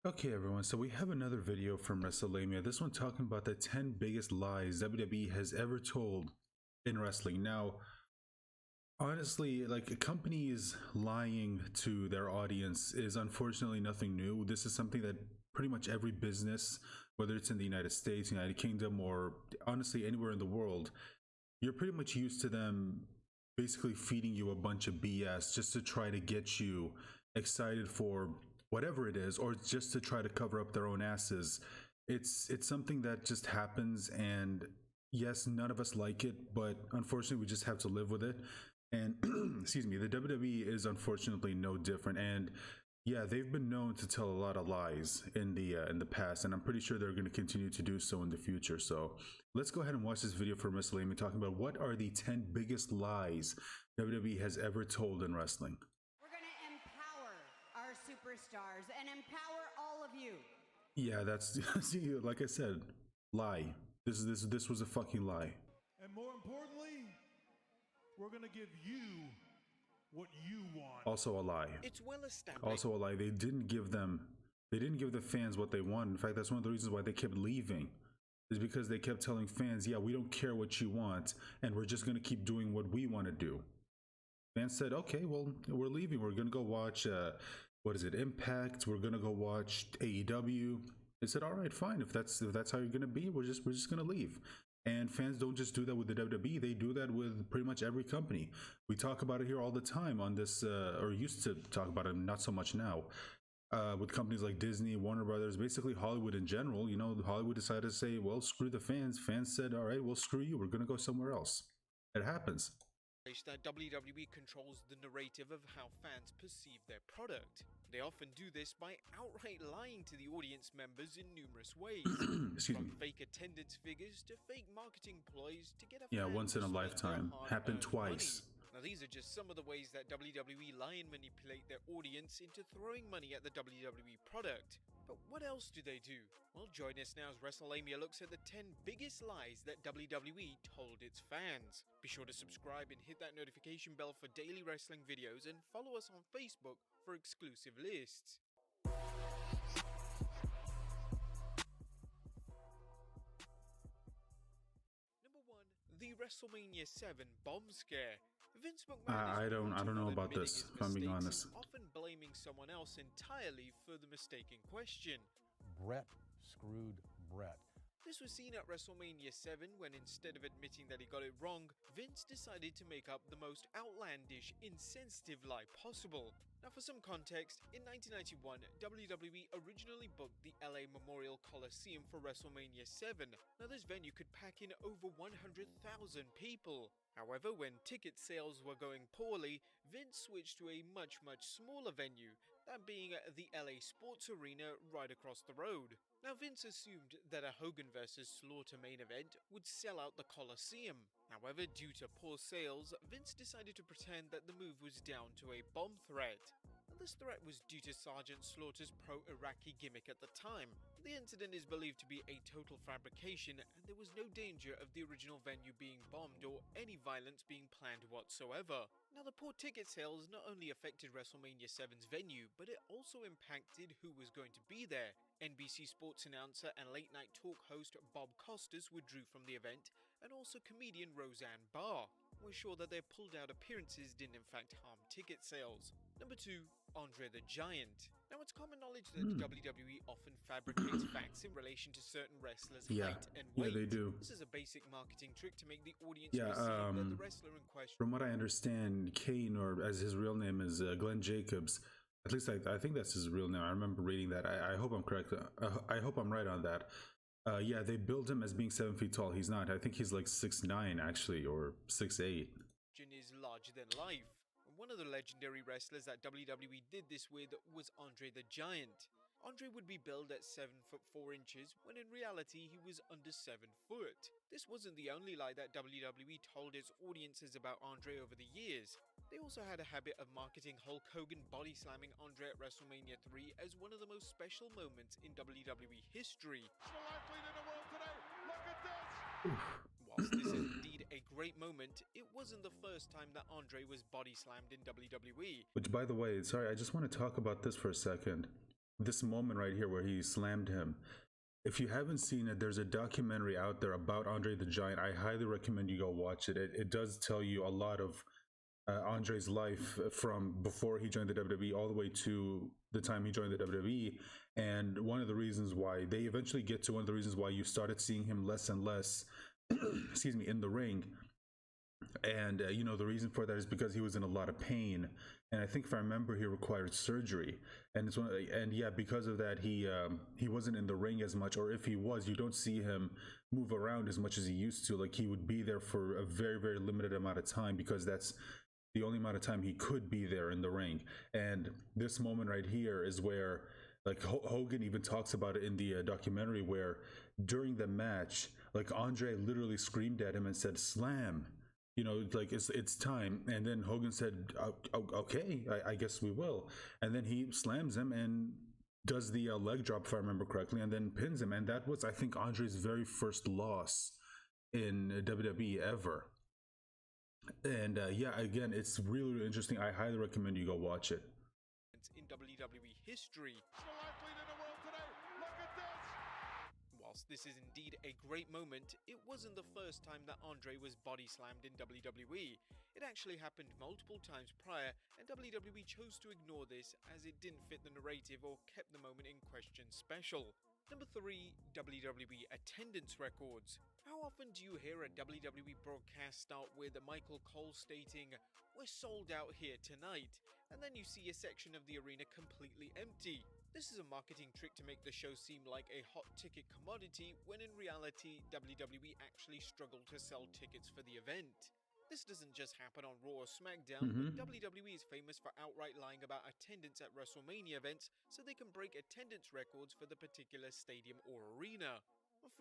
Okay everyone, so we have another video from WrestleMania. This one talking about the 10 biggest lies WWE has ever told in wrestling. Now, honestly, like companies lying to their audience is unfortunately nothing new. This is something that pretty much every business, whether it's in the United States, United Kingdom, or honestly anywhere in the world, you're pretty much used to them basically feeding you a bunch of BS just to try to get you excited for whatever it is, or just to try to cover up their own asses. It's something that just happens, and yes, none of us like it, but unfortunately we just have to live with it. And excuse me, the WWE is unfortunately no different. And yeah, they've been known to tell a lot of lies in the past, and I'm pretty sure they're going to continue to do so in the future. So let's go ahead and watch this video from WrestleMania talking about what are the 10 biggest lies WWE has ever told in wrestling. We're going to empower our superstars and empower all of you. Yeah, that's see, like I said, lie. This was a fucking lie. And more importantly, we're going to give you what you want. Also a lie. It's well established. Also a lie. They didn't give the fans what they wanted. In fact, that's one of the reasons why they kept leaving, is because they kept telling fans, yeah, we don't care what you want, and we're just going to keep doing what we want to do. Fans said, okay, well, we're leaving. We're going to go watch, what is it, Impact. We're going to go watch AEW. They said, all right, fine. If that's how you're going to be, we're just going to leave. And fans don't just do that with the WWE, they do that with pretty much every company. We talk about it here all the time on this, or used to talk about it, not so much now, with companies like Disney, Warner Brothers, basically Hollywood in general. You know, Hollywood decided to say, well, screw the fans. Fans said, all right, well, screw you. We're going to go somewhere else. It happens. That WWE controls the narrative of how fans perceive their product. They often do this by outright lying to the audience members in numerous ways. From fake attendance figures to fake marketing ploys to get a once in a lifetime. Happened twice. Money. Now these are just some of the ways that WWE lie and manipulate their audience into throwing money at the WWE product. But what else do they do? Well, join us now as WrestleMania looks at the 10 biggest lies that WWE told its fans. Be sure to subscribe and hit that notification bell for daily wrestling videos, and follow us on Facebook for exclusive lists. Number 1. The WrestleMania 7 bomb scare. Vince McMahon I don't know about this, if I'm being honest. Often blaming someone else entirely for the mistake in question. Brett screwed Brett. This was seen at WrestleMania 7 when, instead of admitting that he got it wrong, Vince decided to make up the most outlandish, insensitive lie possible. Now for some context, in 1991, WWE originally booked the LA Memorial Coliseum for WrestleMania 7. Now this venue could pack in over 100,000 people. However, when ticket sales were going poorly, Vince switched to a much smaller venue, that being the LA Sports Arena right across the road. Now Vince assumed that a Hogan vs. Slaughter main event would sell out the Coliseum. However, due to poor sales, Vince decided to pretend that the move was down to a bomb threat. And this threat was due to Sergeant Slaughter's pro-Iraqi gimmick at the time. The incident is believed to be a total fabrication, and there was no danger of the original venue being bombed or any violence being planned whatsoever. Now the poor ticket sales not only affected WrestleMania 7's venue, but it also impacted who was going to be there. NBC Sports announcer and late-night talk host Bob Costas withdrew from the event, and also comedian Roseanne Barr. We're sure that their pulled-out appearances didn't in fact harm ticket sales. Number 2. Andre the Giant. Now it's common knowledge that WWE often fabricates facts in relation to certain wrestlers' height and weight. Yeah, they do. This is a basic marketing trick to make the audience perceive that the wrestler in question... From what I understand, Kane, or as his real name is Glenn Jacobs, at least I think that's his real name. I remember reading that. I hope I'm correct. I hope I'm right on that. Yeah, they build him as being 7 feet tall. He's not. I think he's like 6'9", actually, or 6'8". Is larger than life. One of the legendary wrestlers that WWE did this with was Andre the Giant. Andre would be billed at 7 foot 4 inches, when in reality he was under 7 foot. This wasn't the only lie that WWE told its audiences about Andre over the years. They also had a habit of marketing Hulk Hogan body slamming Andre at WrestleMania 3 as one of the most special moments in WWE history. Whilst this is indeed a great moment, it wasn't the first time that Andre was body slammed in WWE. Which, by the way, sorry, I just want to talk about this for a second. this moment right here where he slammed him. If you haven't seen it, there's a documentary out there about Andre the Giant. I highly recommend you go watch it. It does tell you a lot of Andre's life from before he joined the WWE all the way to the time he joined the WWE. And one of the reasons why they eventually get to one of the reasons why you started seeing him less and less, excuse me, in the ring. And you know, the reason for that is because he was in a lot of pain, and I think if I remember, he required surgery. And it's and yeah, because of that, he wasn't in the ring as much, or if he was, you don't see him move around as much as he used to. Like, he would be there for a very, very limited amount of time, because that's the only amount of time he could be there in the ring. And this moment right here is where, like, Hogan even talks about it in the documentary, where during the match, like, Andre literally screamed at him and said, "Slam." You know, like, it's time. And then Hogan said, okay, I guess we will. And then he slams him and does the leg drop, if I remember correctly, and then pins him. And that was, I think, Andre's very first loss in WWE ever. And yeah, again, it's really, really interesting. I highly recommend you go watch it. In WWE history. Whilst this is indeed a great moment, it wasn't the first time that Andre was body slammed in WWE. It actually happened multiple times prior, and WWE chose to ignore this as it didn't fit the narrative or kept the moment in question special. Number 3, WWE attendance records. How often do you hear a WWE broadcast start with Michael Cole stating, "We're sold out here tonight," and then you see a section of the arena completely empty? This is a marketing trick to make the show seem like a hot ticket commodity, when in reality, WWE actually struggled to sell tickets for the event. This doesn't just happen on Raw or SmackDown, but WWE is famous for outright lying about attendance at WrestleMania events so they can break attendance records for the particular stadium or arena.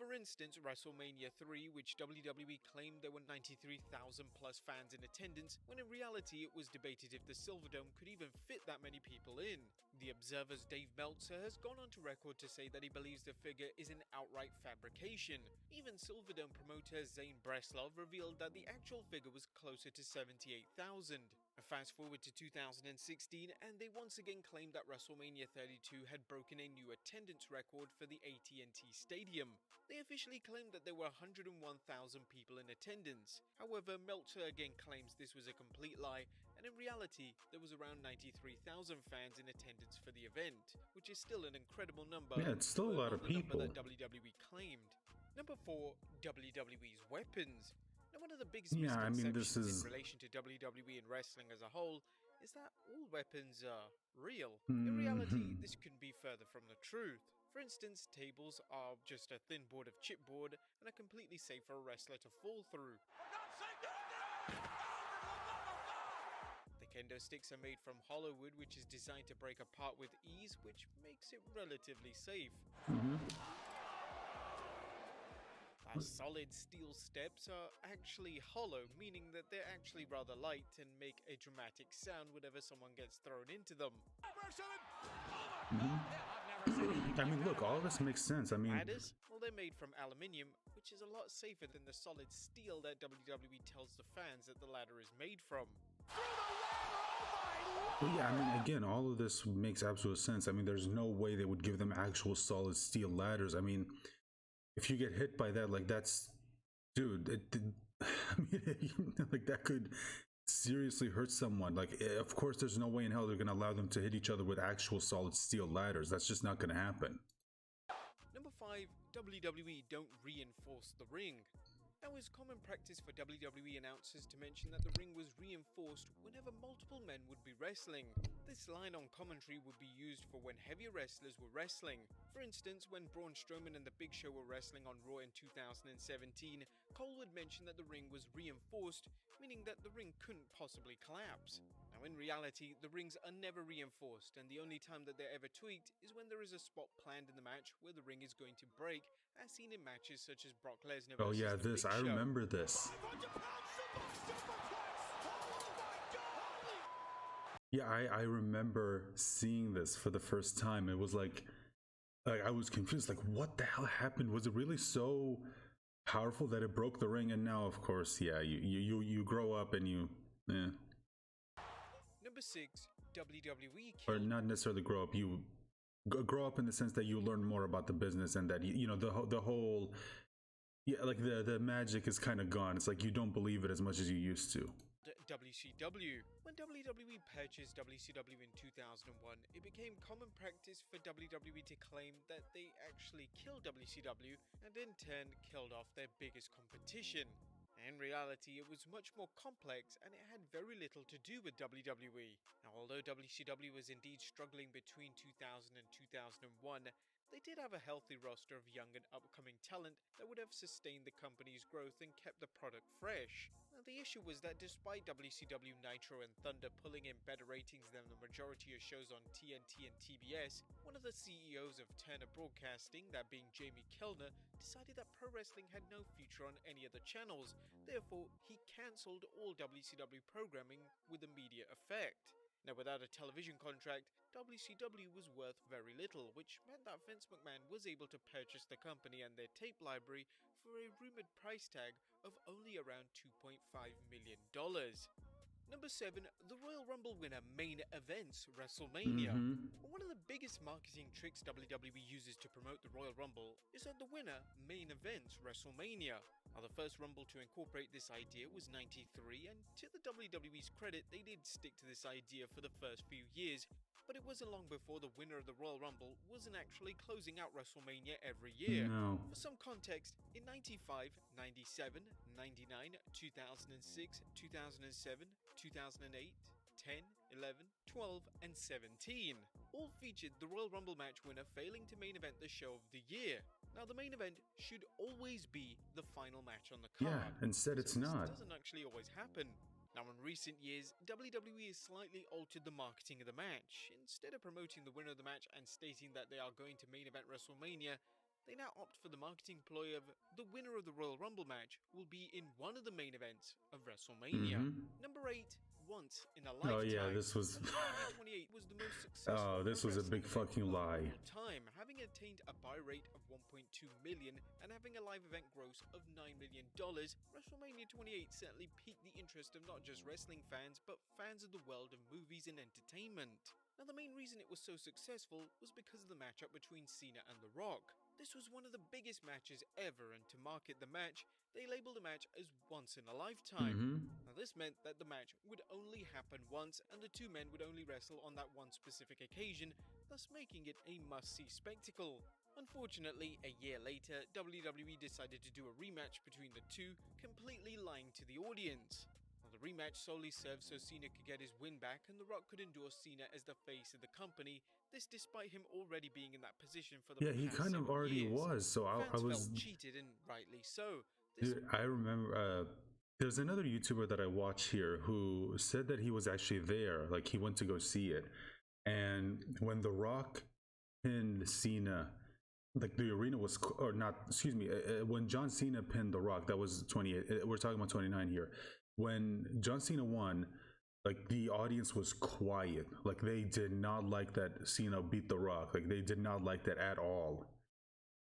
For instance, WrestleMania 3, which WWE claimed there were 93,000 plus fans in attendance, when in reality it was debated if the Silverdome could even fit that many people in. The Observer's Dave Meltzer has gone on to record to say that he believes the figure is an outright fabrication. Even Silverdome promoter Zane Breslov revealed that the actual figure was closer to 78,000. Fast forward to 2016, and they once again claimed that WrestleMania 32 had broken a new attendance record for the AT&T Stadium. They officially claimed that there were 101,000 people in attendance. However, Meltzer again claims this was a complete lie, and in reality, there was around 93,000 fans in attendance for the event, which is still an incredible number. Yeah, it's still a lot of people. That WWE claimed. Number 4, WWE's weapons. Now, one of the biggest misconceptions in relation to WWE and wrestling as a whole is that all weapons are real. In reality, this couldn't be further from the truth. For instance, tables are just a thin board of chipboard and are completely safe for a wrestler to fall through. The kendo sticks are made from hollow wood, which is designed to break apart with ease, which makes it relatively safe. Solid steel steps are actually hollow, meaning that they're actually rather light and make a dramatic sound whenever someone gets thrown into them. I mean, look, all this makes sense. I mean, ladders? Well, they're made from aluminium, which is a lot safer than the solid steel that WWE tells the fans that the ladder is made from. Well, yeah, I mean, again, all of this makes absolute sense. I mean, there's no way they would give them actual solid steel ladders. I mean, if you get hit by that, like, that's, dude, I mean, like, that could seriously hurt someone. Like, of course, there's no way in hell they're going to allow them to hit each other with actual solid steel ladders. That's just not going to happen. Number 5, WWE don't reinforce the ring. Now, it's common practice for WWE announcers to mention that the ring was reinforced whenever multiple men would be wrestling. This line on commentary would be used for when heavier wrestlers were wrestling. For instance, when Braun Strowman and The Big Show were wrestling on Raw in 2017, Cole would mention that the ring was reinforced, meaning that the ring couldn't possibly collapse. Now, in reality, the rings are never reinforced, and the only time that they're ever tweaked is when there is a spot planned in the match where the ring is going to break, as seen in matches such as Brock Lesnar versus Oh yeah, The Big I Show. remember this. Yeah, I remember seeing this for the first time. It was like I was confused, like, what the hell happened? Was it really so powerful that it broke the ring? And now, of course, yeah, you grow up and you, Number 6, WWE or not necessarily grow up, you grow up in the sense that you learn more about the business, and that you know the whole, yeah, like the magic is kind of gone. It's like you don't believe it as much as you used to. WCW. When WWE purchased WCW in 2001, it became common practice for WWE to claim that they actually killed WCW and in turn killed off their biggest competition. In reality, it was much more complex and it had very little to do with WWE. Now, although WCW was indeed struggling between 2000 and 2001, they did have a healthy roster of young and upcoming talent that would have sustained the company's growth and kept the product fresh. Now, the issue was that despite WCW Nitro and Thunder pulling in better ratings than the majority of shows on TNT and TBS, one of the CEOs of Turner Broadcasting, that being Jamie Kellner, decided that pro wrestling had no future on any other channels. Therefore, he cancelled all WCW programming with immediate effect. Now, without a television contract, WCW was worth very little, which meant that Vince McMahon was able to purchase the company and their tape library for a rumored price tag of only around $2.5 million. Number 7, the Royal Rumble winner main events WrestleMania. One of the biggest marketing tricks WWE uses to promote the Royal Rumble is that the winner main events WrestleMania. Now, the first Rumble to incorporate this idea was '93, and to the WWE's credit, they did stick to this idea for the first few years, but it wasn't long before the winner of the Royal Rumble wasn't actually closing out WrestleMania every year. No. For some context, in 95, 97, 99, 2006, 2007, 2008, 10, 11, 12, and 17 all featured the Royal Rumble match winner failing to main event the show of the year. Now, the main event should always be the final match on the card. Yeah, instead it's not. This doesn't actually always happen. Now, in recent years, WWE has slightly altered the marketing of the match. Instead of promoting the winner of the match and stating that they are going to main event WrestleMania, they now opt for the marketing ploy of the winner of the Royal Rumble match will be in one of the main events of WrestleMania. Number 8, Once in a Lifetime. Oh yeah, this was. 28 was the most successful. Oh, this was a big fucking lie. Time, having attained a buy rate of 1.2 million and having a live event gross of $9 million, WrestleMania 28 certainly piqued the interest of not just wrestling fans, but fans of the world of movies and entertainment. Now, the main reason it was so successful was because of the matchup between Cena and The Rock. This was one of the biggest matches ever, and to market the match, they labeled the match as Once in a Lifetime. Now, this meant that the match would only happen once, and the two men would only wrestle on that one specific occasion, thus making it a must-see spectacle. Unfortunately, a year later, WWE decided to do a rematch between the two, completely lying to the audience. The rematch solely served so Cena could get his win back and The Rock could endorse Cena as the face of the company, this despite him already being in that position for the past he kind of already years. was, so I was felt cheated, and rightly so. Dude, I remember there's another YouTuber that I watch here who said that he was actually there, like he went to go see it, and when The Rock pinned Cena, like the arena was, or not, excuse me, when John Cena pinned The Rock, that was 28, we're talking about 29 here. When John Cena won, like the audience was quiet. Like they did not like that Cena beat The Rock. Like they did not like that at all.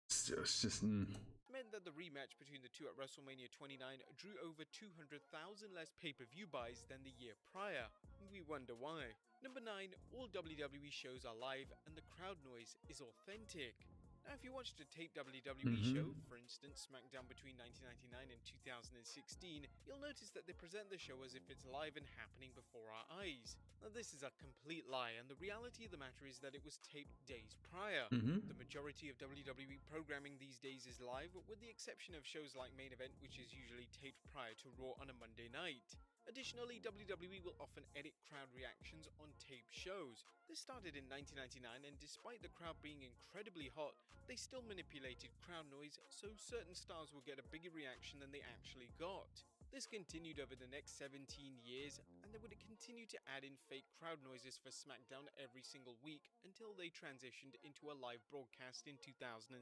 It's just meant that the rematch between the two at WrestleMania 29 drew over 200,000 less pay-per-view buys than the year prior. We wonder why. Number 9, all WWE shows are live and the crowd noise is authentic. Now, if you watched a taped WWE show, for instance SmackDown between 1999 and 2016, you'll notice that they present the show as if it's live and happening before our eyes. Now, this is a complete lie, and the reality of the matter is that it was taped days prior. The majority of WWE programming these days is live, with the exception of shows like Main Event, which is usually taped prior to Raw on a Monday night. Additionally, WWE will often edit crowd reactions on taped shows. This started in 1999, and despite the crowd being incredibly hot, they still manipulated crowd noise so certain stars will get a bigger reaction than they actually got. This continued over the next 17 years, and they would continue to add in fake crowd noises for SmackDown every single week until they transitioned into a live broadcast in 2016.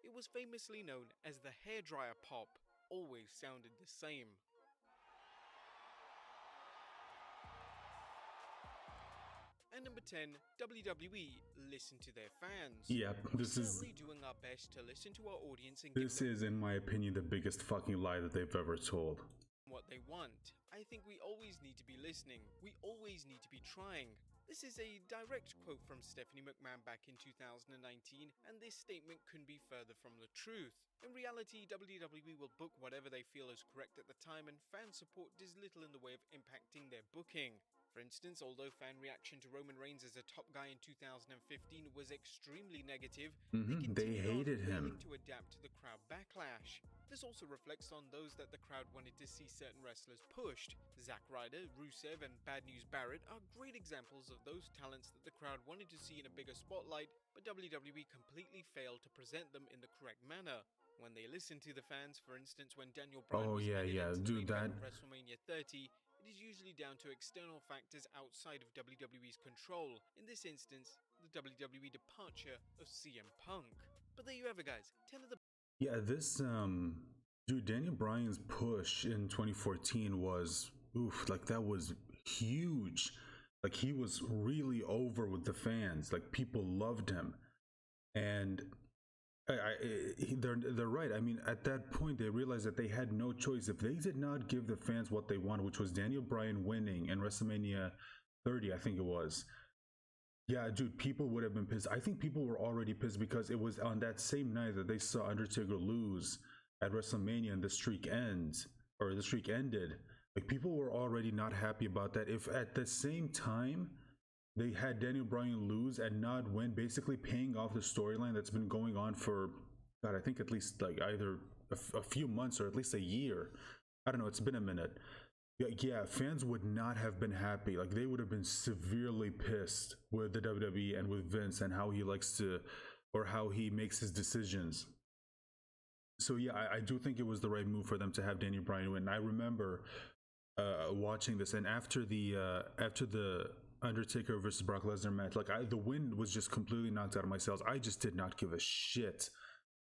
It was famously known as the hairdryer pop, always sounded the same. And number 10, WWE listen to their fans. Yep, this is certainly doing our best to listen to our audience and this is, in my opinion, the biggest fucking lie that they've ever told. What they want. I think we always need to be listening. We always need to be trying. This is a direct quote from Stephanie McMahon back in 2019, and this statement couldn't be further from the truth. In reality, WWE will book whatever they feel is correct at the time, and fan support does little in the way of impacting their booking. For instance, although fan reaction to Roman Reigns as a top guy in 2015 was extremely negative, they They continued hated on failing him. to adapt to the crowd backlash. This also reflects on those that the crowd wanted to see certain wrestlers pushed. Zack Ryder, Rusev, and Bad News Barrett are great examples of those talents that the crowd wanted to see in a bigger spotlight, but WWE completely failed to present them in the correct manner. When they listened to the fans, for instance, when Daniel Bryan Oh was yeah, added yeah, into the dude, main event that. of WrestleMania 30, it is usually down to external factors outside of WWE's control. In this instance, the WWE departure of CM Punk. But there you have it, guys. 10 of the Yeah, this dude, Daniel Bryan's push in 2014 was oof, like that was huge. Like he was really over with the fans. Like people loved him, and they're right. I mean, at that point, they realized that they had no choice. If they did not give the fans what they wanted, which was Daniel Bryan winning in WrestleMania 30, I think it was. Yeah, dude, people would have been pissed. I think people were already pissed because it was on that same night that they saw Undertaker lose at WrestleMania and the streak ends, or the streak ended. Like people were already not happy about that. If at the same time they had Daniel Bryan lose and not win, basically paying off the storyline that's been going on for, God, I think at least like either a few months or at least a year. I don't know, it's been a minute. Yeah, fans would not have been happy. Like they would have been severely pissed with the WWE and with Vince and how he likes to, or how he makes his decisions. So yeah, I do think it was the right move for them to have Daniel Bryan win. I remember watching this, and after the Undertaker versus Brock Lesnar match, like the wind was just completely knocked out of my sails. I just did not give a shit.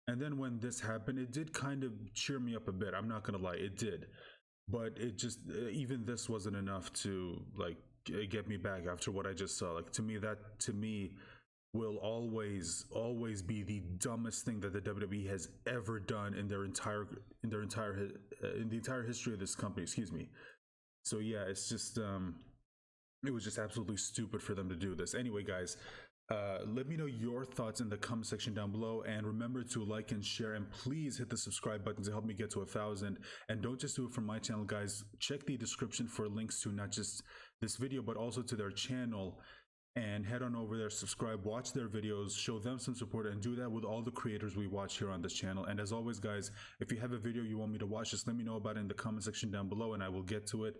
And then when this happened, it did kind of cheer me up a bit. I'm not gonna lie, it did. But it just even this wasn't enough to like get me back after what I just saw. Like to me will always be the dumbest thing that the WWE has ever done in the entire history of this company. Excuse me. So yeah, it's just it was just absolutely stupid for them to do this. Anyway, guys, let me know your thoughts in the comment section down below, and remember to like and share, and please hit the subscribe button to help me get to 1,000. And don't just do it from my channel, guys. Check the description for links to not just this video but also to their channel, and head on over there, subscribe, watch their videos, show them some support, and do that with all the creators we watch here on this channel. And as always, guys, if you have a video you want me to watch, just let me know about it in the comment section down below and I will get to it.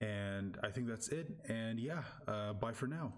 And I think that's it. And yeah, bye for now.